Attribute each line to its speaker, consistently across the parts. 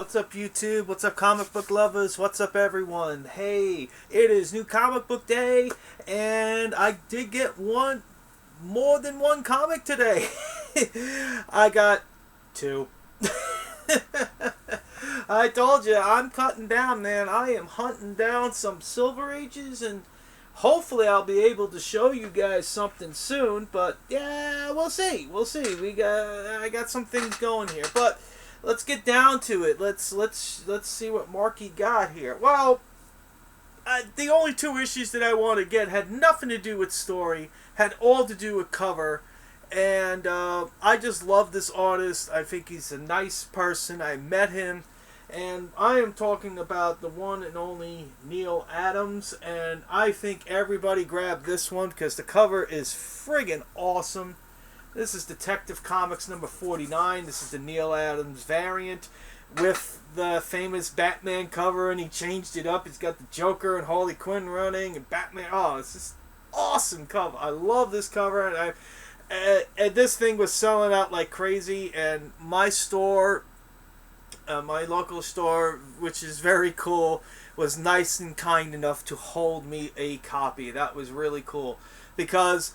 Speaker 1: What's up, YouTube? What's up, comic book lovers? What's up, everyone? Hey, it is New Comic Book Day, and I did get more than one comic today. I got two. I told you, I'm cutting down, man. I am hunting down some Silver Ages, and hopefully I'll be able to show you guys something soon. But yeah, we'll see. We'll see. I got some things going here, but let's get down to it. Let's see what Marky got here. Well, the only two issues that I want to get had nothing to do with story, had all to do with cover, and I just love this artist. I think he's a nice person. I met him, and I am talking about the one and only Neil Adams, and I think everybody grab this one because the cover is friggin' awesome. This is Detective Comics number 49. This is the Neil Adams variant with the famous Batman cover, and he changed it up. He's got the Joker and Harley Quinn running, and Batman. Oh, it's just awesome cover. I love this cover, and this thing was selling out like crazy, and my store, my local store, which is very cool, was nice and kind enough to hold me a copy. That was really cool, because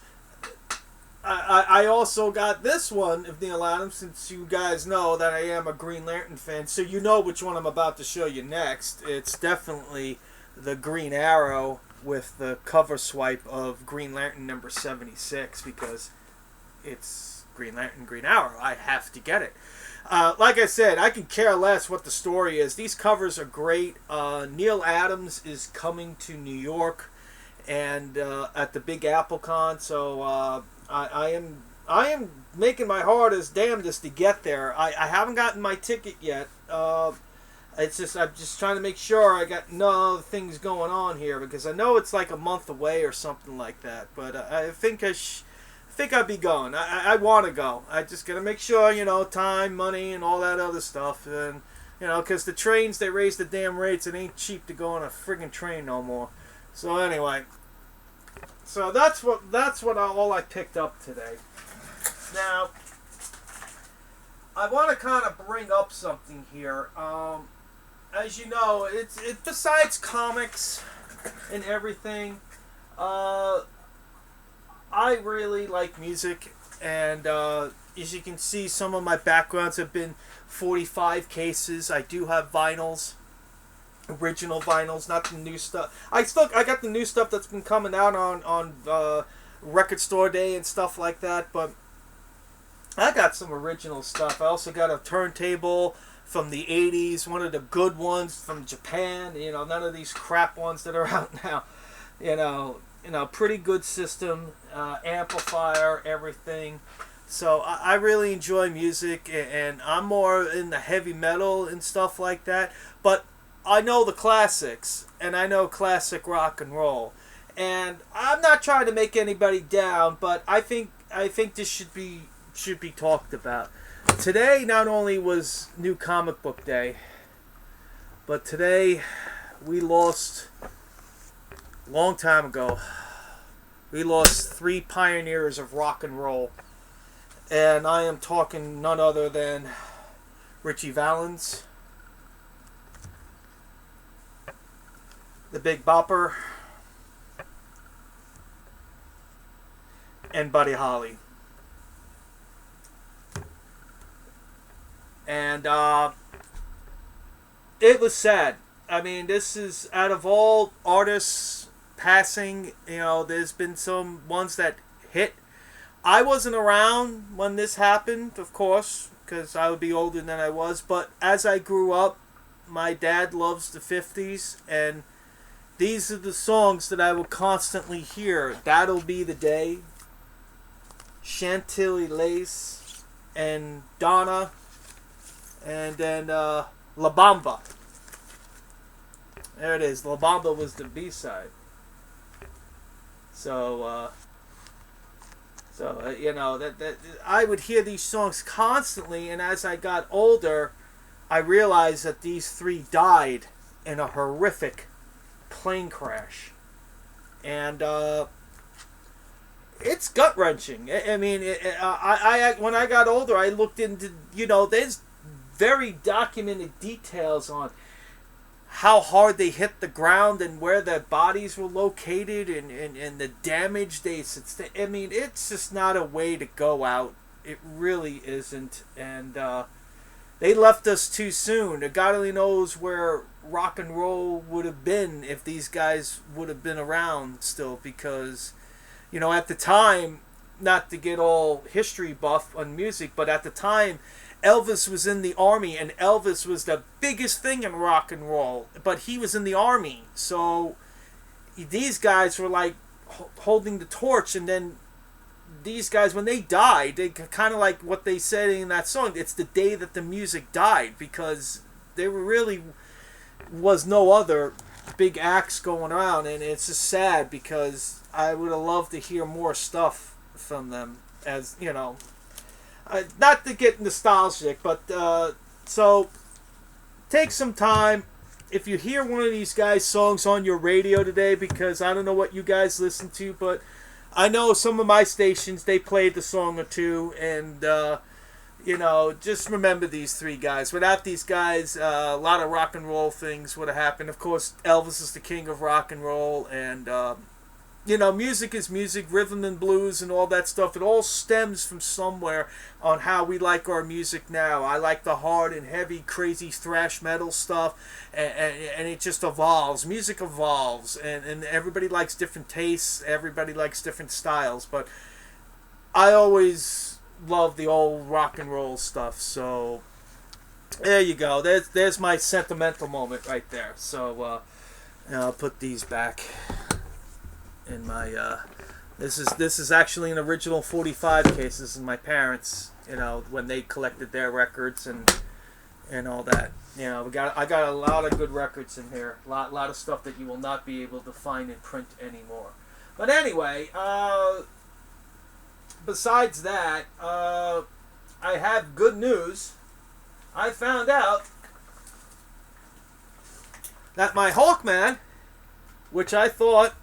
Speaker 1: I also got this one of Neil Adams, since you guys know that I am a Green Lantern fan, so you know which one I'm about to show you next. It's definitely the Green Arrow with the cover swipe of Green Lantern number 76, because it's Green Lantern, Green Arrow. I have to get it. Like I said, I can care less what the story is. These covers are great. Neil Adams is coming to New York and at the Big Apple Con, so I am making my hardest damnedest to get there. I haven't gotten my ticket yet. It's just I'm just trying to make sure I got no other things going on here, because I know it's like a month away or something like that. But I think I'd be going. I want to go. I just gotta make sure, time, money, and all that other stuff, and because the trains, they raise the damn rates. It ain't cheap to go on a friggin' train no more. So anyway. So that's what all I picked up today. Now, I want to kind of bring up something here. As you know, it's besides comics and everything, I really like music, and as you can see, some of my backgrounds have been 45 cases. I do have vinyls. Original vinyls, not the new stuff. I got the new stuff that's been coming out on Record Store Day and stuff like that, but I got some original stuff. I also got a turntable from the 80s, one of the good ones from Japan, none of these crap ones that are out now. Pretty good system, amplifier, everything. So I really enjoy music, and I'm more in the heavy metal and stuff like that, but I know the classics, and I know classic rock and roll, and I'm not trying to make anybody down, but I think this should be talked about. Today not only was New Comic Book Day, but today we lost, a long time ago, we lost three pioneers of rock and roll, and I am talking none other than Ritchie Valens, the Big Bopper, and Buddy Holly. And it was sad. I mean, this is, out of all artists passing, there's been some ones that hit. I wasn't around when this happened, of course, because I would be older than I was, but as I grew up, my dad loves the 50s, and these are the songs that I will constantly hear. That'll Be the Day, Chantilly Lace, and Donna, and then La Bamba. There it is. La Bamba was the B-side. So that I would hear these songs constantly, and as I got older, I realized that these three died in a horrific plane crash, and it's gut wrenching. I mean, I when I got older, I looked into there's very documented details on how hard they hit the ground and where their bodies were located and the damage they sustained. I mean, it's just not a way to go out. It really isn't. And they left us too soon. God only knows where rock and roll would have been if these guys would have been around still, because, you know, at the time, not to get all history buff on music, but at the time, Elvis was in the army, and Elvis was the biggest thing in rock and roll, but he was in the army. So these guys were like holding the torch, and then these guys, when they died, they kind of like what they said in that song, it's the day that the music died, because there really was no other big acts going around, and it's just sad because I would have loved to hear more stuff from them, as you know, not to get nostalgic, but so take some time if you hear one of these guys' songs on your radio today, because I don't know what you guys listen to, but I know some of my stations, they played the song or two, and you know, just remember these three guys. Without these guys, a lot of rock and roll things would have happened. Of course, Elvis is the king of rock and roll, and you know, music is music, rhythm and blues and all that stuff. It all stems from somewhere on how we like our music now. I like the hard and heavy, crazy thrash metal stuff, and it just evolves. Music evolves, and everybody likes different tastes. Everybody likes different styles, but I always love the old rock and roll stuff. So there you go. There's my sentimental moment right there. So I'll put these back in my this is actually an original 45 case. This is my parents, you know, when they collected their records and all that. You know, I got a lot of good records in here. A lot of stuff that you will not be able to find in print anymore. But anyway, besides that, I have good news. I found out that my Hawkman, which I thought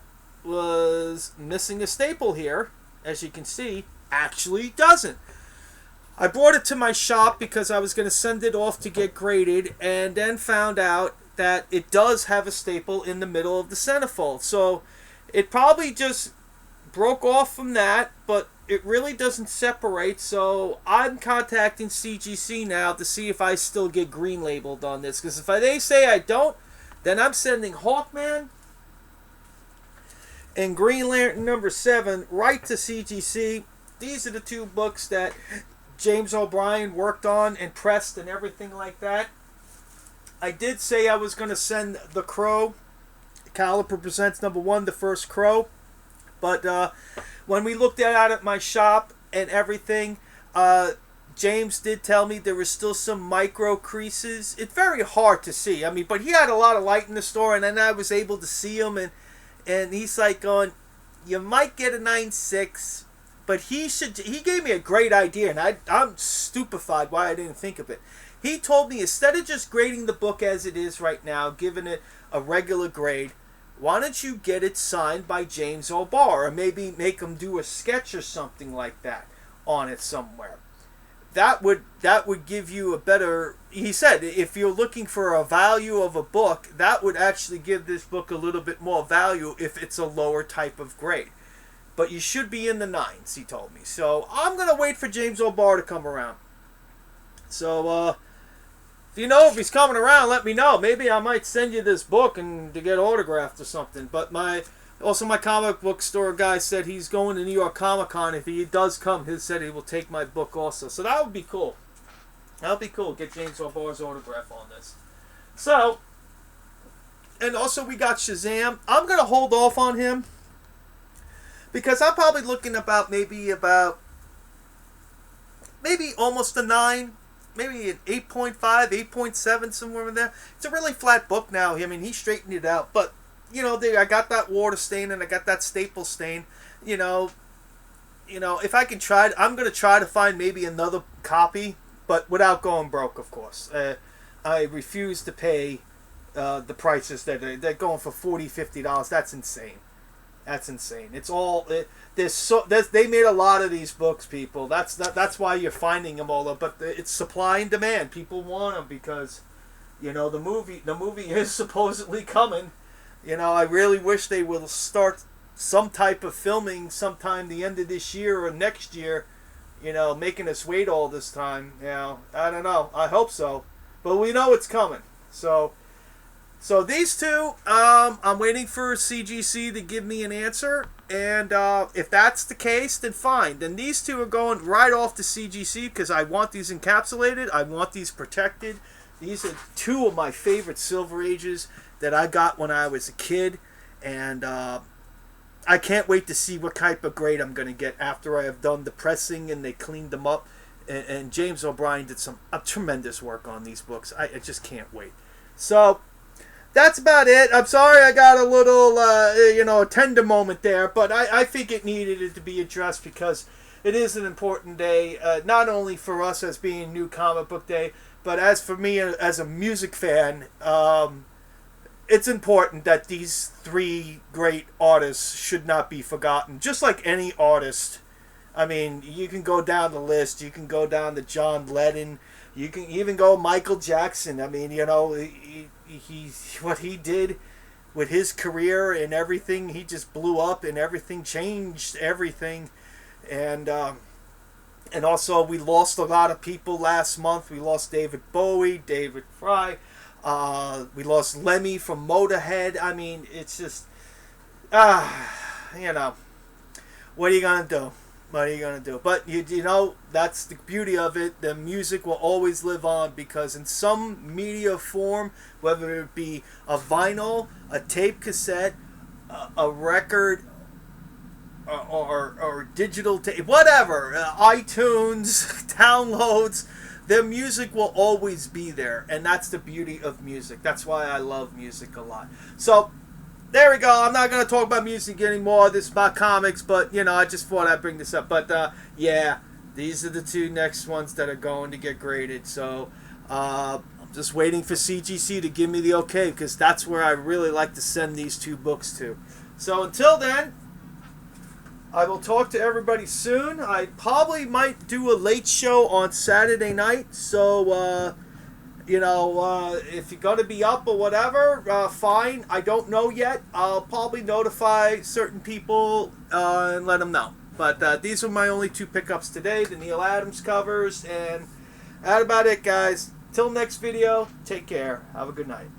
Speaker 1: was missing a staple here, as you can see, actually doesn't. I brought it to my shop because I was going to send it off to get graded, and then found out that it does have a staple in the middle of the centerfold. So it probably just broke off from that, but it really doesn't separate. So I'm contacting CGC now to see if I still get green labeled on this, because if they say I don't, then I'm sending Hawkman and Green Lantern #7 right to CGC. These are the two books that James O'Brien worked on and pressed and everything like that. I did say I was going to send The Crow, Caliper Presents #1, The First Crow, but when we looked at it at my shop and everything, James did tell me there was still some micro creases. It's very hard to see. I mean, but he had a lot of light in the store, and then I was able to see him, and he's like going, you might get a 9.6, but he gave me a great idea, and I'm stupefied why I didn't think of it. He told me, instead of just grading the book as it is right now, giving it a regular grade, why don't you get it signed by James O'Barr, or maybe make him do a sketch or something like that on it somewhere. That would give you a better, he said, if you're looking for a value of a book, that would actually give this book a little bit more value if it's a lower type of grade. But you should be in the 9s, he told me. So I'm going to wait for James O'Barr to come around. So if you know if he's coming around, let me know. Maybe I might send you this book and to get autographed or something. But my comic book store guy said he's going to New York Comic Con. If he does come, he said he will take my book also. So that would be cool. That would be cool. Get James O'Barr's autograph on this. So, and also we got Shazam. I'm going to hold off on him, because I'm probably looking about maybe almost a 9. Maybe an 8.5, 8.7, somewhere in there. It's a really flat book now. I mean, he straightened it out. But, you know, I got that water stain and I got that staple stain. You know, if I can try, I'm going to try to find maybe another copy, but without going broke, of course. I refuse to pay the prices that they're going for $40, $50. That's insane. That's insane. It's all they made a lot of these books, people. That's why you're finding them all. But it's supply and demand. People want them because, the movie is supposedly coming. I really wish they will start some type of filming sometime the end of this year or next year. Making us wait all this time. I don't know. I hope so, but we know it's coming. So these two, I'm waiting for CGC to give me an answer, and if that's the case, then fine. Then these two are going right off to CGC because I want these encapsulated. I want these protected. These are two of my favorite Silver Ages that I got when I was a kid, and I can't wait to see what type of grade I'm going to get after I have done the pressing and they cleaned them up. And James O'Brien did some tremendous work on these books. I just can't wait. So that's about it. I'm sorry I got a little, a tender moment there, but I think it needed it to be addressed because it is an important day, not only for us as being New Comic Book Day, but as for me as a music fan. It's important that these three great artists should not be forgotten. Just like any artist. I mean, you can go down the list. You can go down to John Lennon. You can even go Michael Jackson. I mean, he what he did with his career and everything, he just blew up and everything changed everything. And also we lost a lot of people last month. We lost David Bowie, David Fry. We lost Lemmy from Motorhead. I mean, it's just, what are you going to do? What are you going to do? But, that's the beauty of it. The music will always live on because in some media form, whether it be a vinyl, a tape cassette, a record, or digital tape, whatever, iTunes, downloads, the music will always be there, and that's the beauty of music. That's why I love music a lot. So, there we go. I'm not going to talk about music anymore. This is about comics, but, I just thought I'd bring this up. But, these are the two next ones that are going to get graded. So, I'm just waiting for CGC to give me the okay, because that's where I really like to send these two books to. So, until then, I will talk to everybody soon. I probably might do a late show on Saturday night. So, if you're going to be up or whatever, fine. I don't know yet. I'll probably notify certain people and let them know. But these are my only two pickups today. The Neil Adams covers. And that's about it, guys. Till next video, take care. Have a good night.